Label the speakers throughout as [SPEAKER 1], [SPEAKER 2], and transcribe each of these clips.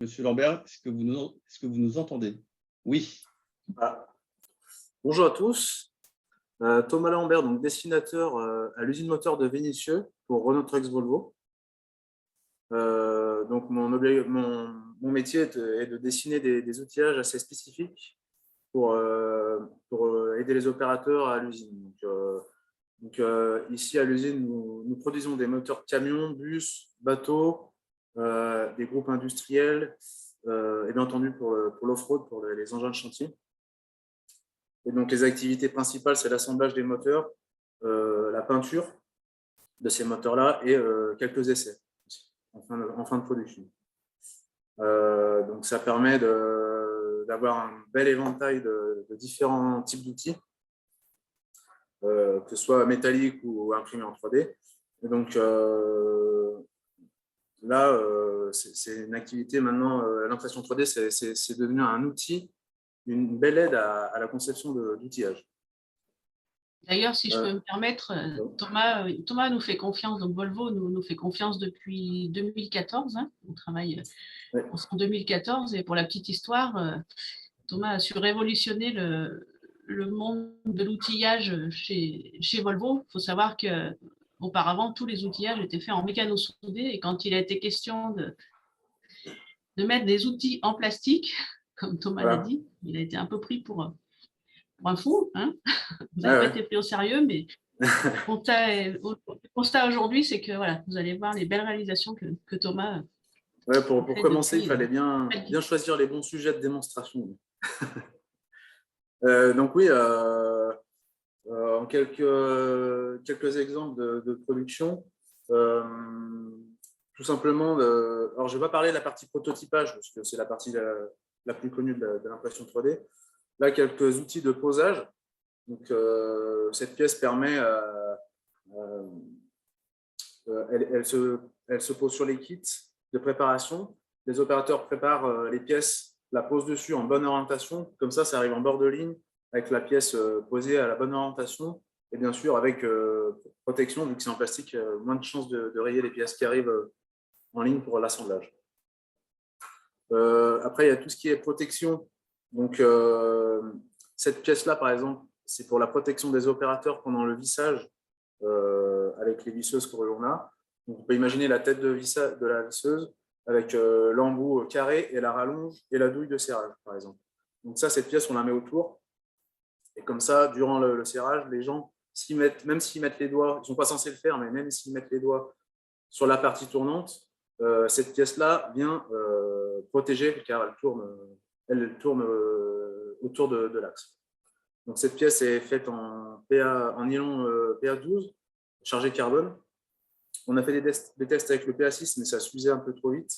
[SPEAKER 1] Monsieur Lambert, est-ce que vous nous entendez? Oui.
[SPEAKER 2] Ah. Bonjour à tous. Thomas Lambert, donc dessinateur à l'usine moteur de Vénissieux pour Renault Trucks Volvo. Donc mon métier est de dessiner des outillages assez spécifiques pour aider les opérateurs à l'usine. Ici à l'usine, nous produisons des moteurs de camions, bus, bateaux, des groupes industriels et bien entendu pour l'off-road, pour les engins de chantier. Et donc les activités principales, c'est l'assemblage des moteurs, la peinture de ces moteurs-là et quelques essais en fin de production. Donc ça permet d'avoir un bel éventail de différents types d'outils, que ce soit métallique ou imprimé en 3D. Et donc là, c'est une activité maintenant, l'impression 3D, c'est devenu un outil, une belle aide à la conception d'outillage.
[SPEAKER 3] D'ailleurs, si je peux me permettre, Thomas nous fait confiance, donc Volvo nous fait confiance depuis 2014. Hein. On travaille en 2014 et pour la petite histoire, Thomas a su révolutionner le monde de l'outillage chez Volvo. Il faut savoir qu'auparavant, tous les outillages étaient faits en mécano-soudé et quand il a été question de mettre des outils en plastique, comme Thomas l'a dit, il a été un peu pris pour un fou, hein. Vous n'avez pas été pris au sérieux, mais le constat aujourd'hui, c'est que voilà, vous allez voir les belles réalisations que Thomas.
[SPEAKER 2] Pour commencer, il fallait bien choisir les bons sujets de démonstration. Donc oui, en quelques exemples de production, tout simplement, alors je ne vais pas parler de la partie prototypage, parce que c'est la partie la plus connue de l'impression 3D. Là, quelques outils de posage. Donc, cette pièce permet, elle se pose sur les kits de préparation. Les opérateurs préparent les pièces, la posent dessus en bonne orientation. Comme ça arrive en bord de ligne avec la pièce posée à la bonne orientation. Et bien sûr, avec protection, vu que c'est en plastique, moins de chances de rayer les pièces qui arrivent en ligne pour l'assemblage. Après, il y a tout ce qui est protection. Donc, cette pièce-là, par exemple, c'est pour la protection des opérateurs pendant le vissage avec les visseuses que l'on a. Donc, on peut imaginer la tête de la visseuse avec l'embout carré et la rallonge et la douille de serrage, par exemple. Donc ça, cette pièce, on la met autour. Et comme ça, durant le serrage, les gens, même s'ils mettent les doigts, ils ne sont pas censés le faire, mais même s'ils mettent les doigts sur la partie tournante, cette pièce-là vient protéger car elle tourne autour de l'axe. Donc cette pièce est faite en nylon PA12, chargé carbone. On a fait des tests avec le PA6, mais ça s'usait un peu trop vite.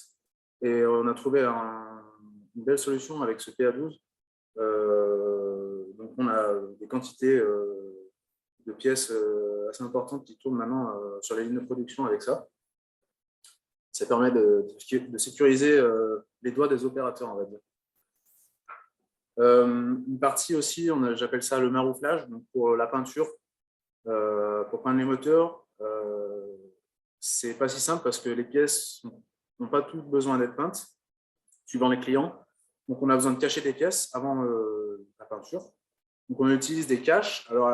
[SPEAKER 2] Et on a trouvé une belle solution avec ce PA12. Donc on a des quantités de pièces assez importantes qui tournent maintenant sur les lignes de production avec ça. Ça permet de sécuriser les doigts des opérateurs, on va dire. Une partie aussi, j'appelle ça le marouflage, donc pour la peinture, pour peindre les moteurs, c'est pas si simple parce que les pièces n'ont pas toutes besoin d'être peintes, suivant les clients. Donc on a besoin de cacher des pièces avant la peinture. Donc on utilise des caches. Alors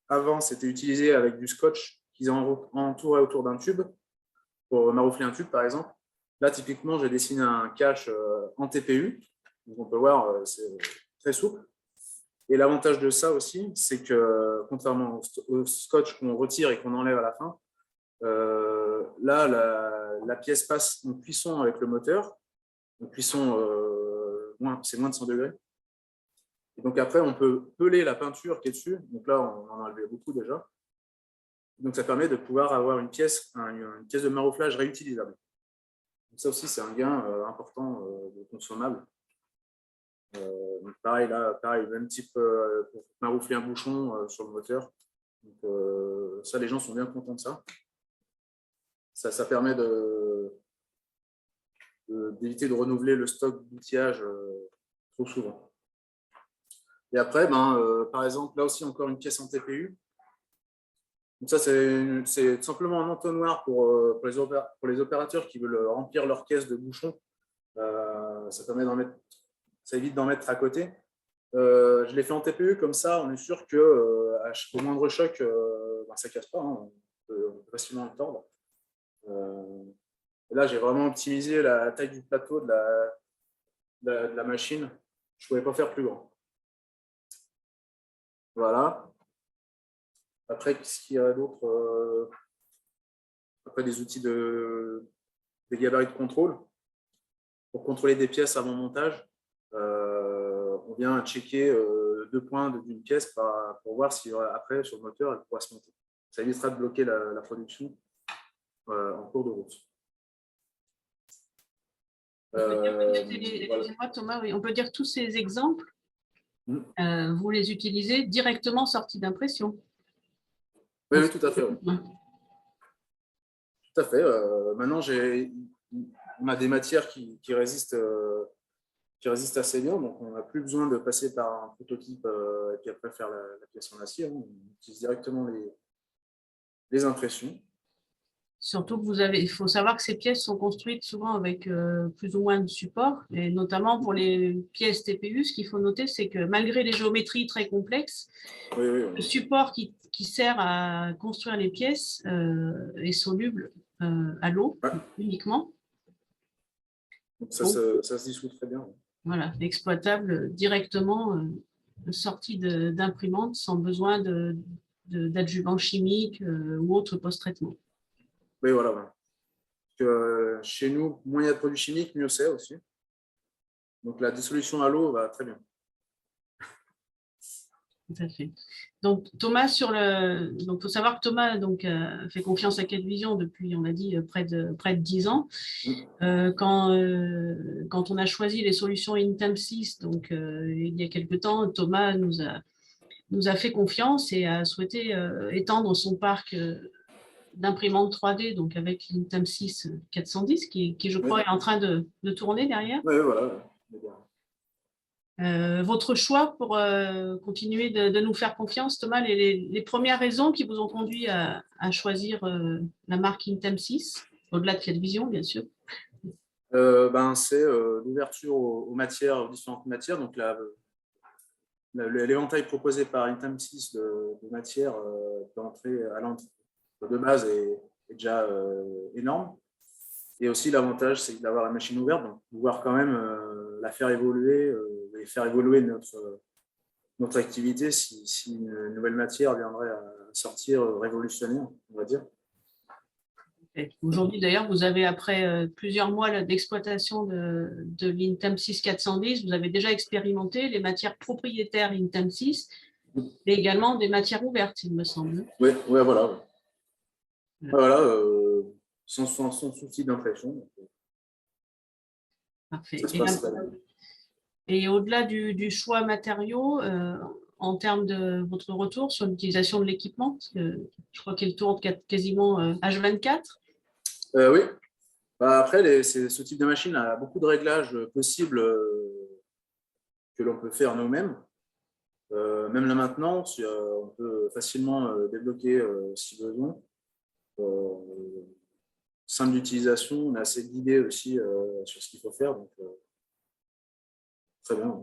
[SPEAKER 2] avant, c'était utilisé avec du scotch qu'ils entouraient autour d'un tube pour maroufler un tube, par exemple. Là, typiquement, j'ai dessiné un cache en TPU. Donc, on peut voir, c'est très souple. Et l'avantage de ça aussi, c'est que, contrairement au scotch qu'on retire et qu'on enlève à la fin, là, la pièce passe en cuisson avec le moteur. En cuisson, c'est moins de 100 degrés. Et donc, après, on peut peler la peinture qui est dessus. Donc là, on en a enlevé beaucoup déjà. Donc, ça permet de pouvoir avoir une pièce de marouflage réutilisable. Donc, ça aussi, c'est un gain important de consommable. Pareil, même type pour maroufler un bouchon sur le moteur. Donc, ça, les gens sont bien contents de ça. Ça permet d'éviter de renouveler le stock d'outillage trop souvent. Et après, par exemple, là aussi, encore une pièce en TPU. Donc ça, c'est simplement un entonnoir pour les opérateurs qui veulent remplir leur caisse de bouchons Ça évite d'en mettre à côté. Je l'ai fait en TPU, comme ça, on est sûr qu'au moindre choc, ça ne casse pas, hein, on peut facilement le tordre. Et là, j'ai vraiment optimisé la taille du plateau de la machine. Je ne pouvais pas faire plus grand. Voilà. Après, qu'est-ce qu'il y a d'autre? Après, des outils des gabarits de contrôle. Pour contrôler des pièces avant montage, on vient checker 2 points d'une pièce pour voir si après, sur le moteur, elle pourra se monter. Ça évitera de bloquer la production en cours de route.
[SPEAKER 3] Excusez-moi Thomas, oui. On peut dire que tous ces exemples, vous les utilisez directement sortis d'impression.
[SPEAKER 2] Oui, tout à fait. Oui. Tout à fait. Maintenant, on a des matières qui résistent assez bien, donc on n'a plus besoin de passer par un prototype et puis après faire la pièce en acier. On utilise directement les impressions.
[SPEAKER 3] Surtout que il faut savoir que ces pièces sont construites souvent avec plus ou moins de support, et notamment pour les pièces TPU, ce qu'il faut noter, c'est que malgré les géométries très complexes, le support qui sert à construire les pièces est soluble à l'eau uniquement.
[SPEAKER 2] Donc ça se dissout très bien.
[SPEAKER 3] Voilà, exploitable directement sorti d'imprimante sans besoin d'adjuvants chimiques ou autres post-traitement.
[SPEAKER 2] Oui, voilà. Chez nous, moins il y a de produits chimiques, mieux c'est aussi. Donc la dissolution à l'eau va très bien.
[SPEAKER 3] Tout à fait. Donc Thomas, il faut savoir que Thomas fait confiance à Cadvision depuis, on l'a dit, près de 10 ans. Quand on a choisi les solutions Intam 6, donc il y a quelque temps, Thomas nous a fait confiance et a souhaité étendre son parc d'imprimantes 3D, donc avec l'Intam 6 410, qui je crois est en train de tourner derrière.
[SPEAKER 2] Oui, voilà.
[SPEAKER 3] Votre choix pour continuer de nous faire confiance, Thomas, les premières raisons qui vous ont conduit à choisir la marque Intam 6, au-delà de Cadvision, bien sûr.
[SPEAKER 2] C'est l'ouverture aux différentes matières. Donc l'éventail proposé par Intam 6 de matières d'entrée à l'entrée de base est déjà énorme. Et aussi l'avantage, c'est d'avoir la machine ouverte, donc pouvoir quand même la faire évoluer et faire évoluer notre activité si une nouvelle matière viendrait à sortir révolutionnaire, on va dire.
[SPEAKER 3] Aujourd'hui, d'ailleurs, vous avez, après plusieurs mois d'exploitation de l'Intam 6 410, vous avez déjà expérimenté les matières propriétaires Intam 6 et également des matières ouvertes, il me semble.
[SPEAKER 2] Oui, voilà. Voilà, sans souci d'impression.
[SPEAKER 3] Parfait. Et au-delà du choix matériaux, en termes de votre retour sur l'utilisation de l'équipement, je crois qu'elle tourne quasiment H24.
[SPEAKER 2] Oui. Après, ce type de machine a beaucoup de réglages possibles que l'on peut faire nous-mêmes. Même la maintenance, on peut facilement débloquer si besoin. Simple d'utilisation, on a assez d'idées aussi sur ce qu'il faut faire. Donc, très bien.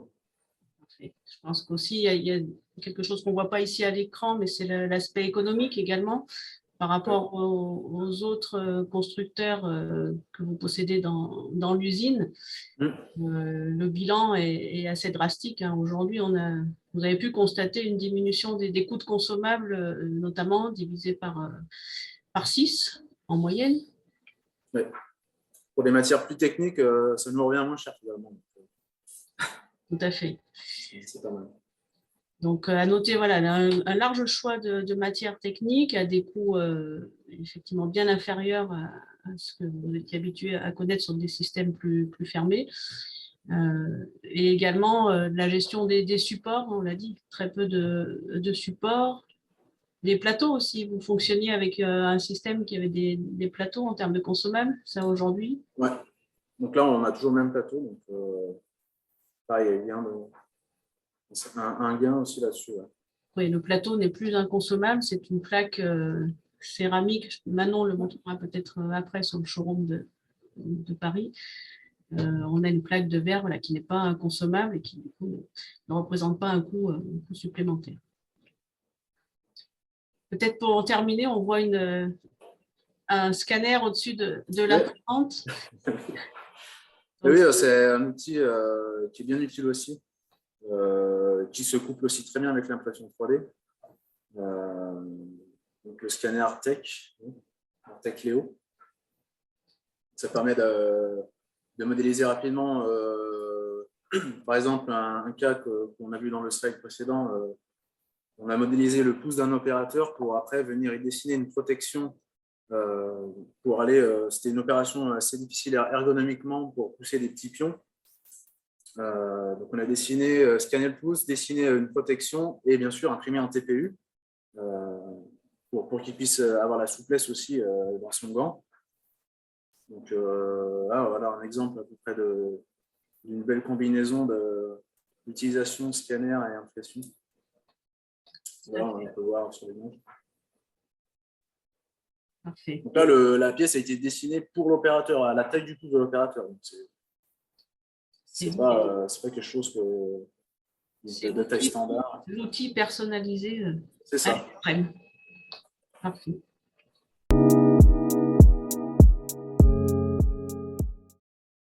[SPEAKER 3] Je pense qu'aussi, il y a quelque chose qu'on ne voit pas ici à l'écran, mais c'est l'aspect économique également. Par rapport aux autres constructeurs que vous possédez dans l'usine, le bilan est assez drastique. Aujourd'hui, vous avez pu constater une diminution des coûts de consommables, notamment divisé par 6 en moyenne.
[SPEAKER 2] Oui. Pour des matières plus techniques, ça nous revient moins cher finalement.
[SPEAKER 3] Tout à fait.
[SPEAKER 2] C'est pas mal.
[SPEAKER 3] Donc, à noter, voilà, un large choix de matières techniques à des coûts effectivement bien inférieurs à ce que vous étiez habitué à connaître sur des systèmes plus fermés. Et également la gestion des supports, on l'a dit, très peu de supports. Des plateaux aussi, vous fonctionniez avec un système qui avait des plateaux en termes de consommables, ça aujourd'hui?
[SPEAKER 2] Ouais. Donc là, on a toujours le même plateau. Donc, pareil, il y a un gain aussi là-dessus. Ouais.
[SPEAKER 3] Oui, le plateau n'est plus inconsommable, c'est une plaque céramique. Manon le montrera peut-être après sur le showroom de Paris. on a une plaque de verre voilà, qui n'est pas inconsommable et qui du coup, ne représente pas un coût supplémentaire. Peut-être pour en terminer, on voit un scanner au-dessus de l'imprimante.
[SPEAKER 2] Oui, c'est un outil qui est bien utile aussi, qui se couple aussi très bien avec l'impression 3D. Donc le scanner Artec Léo. Ça permet de modéliser rapidement, par exemple, un cas qu'on a vu dans le slide précédent. On a modélisé le pouce d'un opérateur pour après venir y dessiner une protection pour aller. C'était une opération assez difficile ergonomiquement pour pousser des petits pions. Donc on a dessiné, scanné le pouce, dessiné une protection et bien sûr imprimé en TPU pour qu'il puisse avoir la souplesse aussi dans son gant. Donc là, voilà un exemple à peu près d'une belle combinaison d'utilisation scanner et impression. Voilà, on peut voir sur les images.
[SPEAKER 3] Parfait.
[SPEAKER 2] Donc là, la pièce a été dessinée pour l'opérateur, à la taille du pouce de l'opérateur. C'est pas quelque chose de taille standard.
[SPEAKER 3] L'outil personnalisé.
[SPEAKER 2] C'est ça.
[SPEAKER 3] Parfait.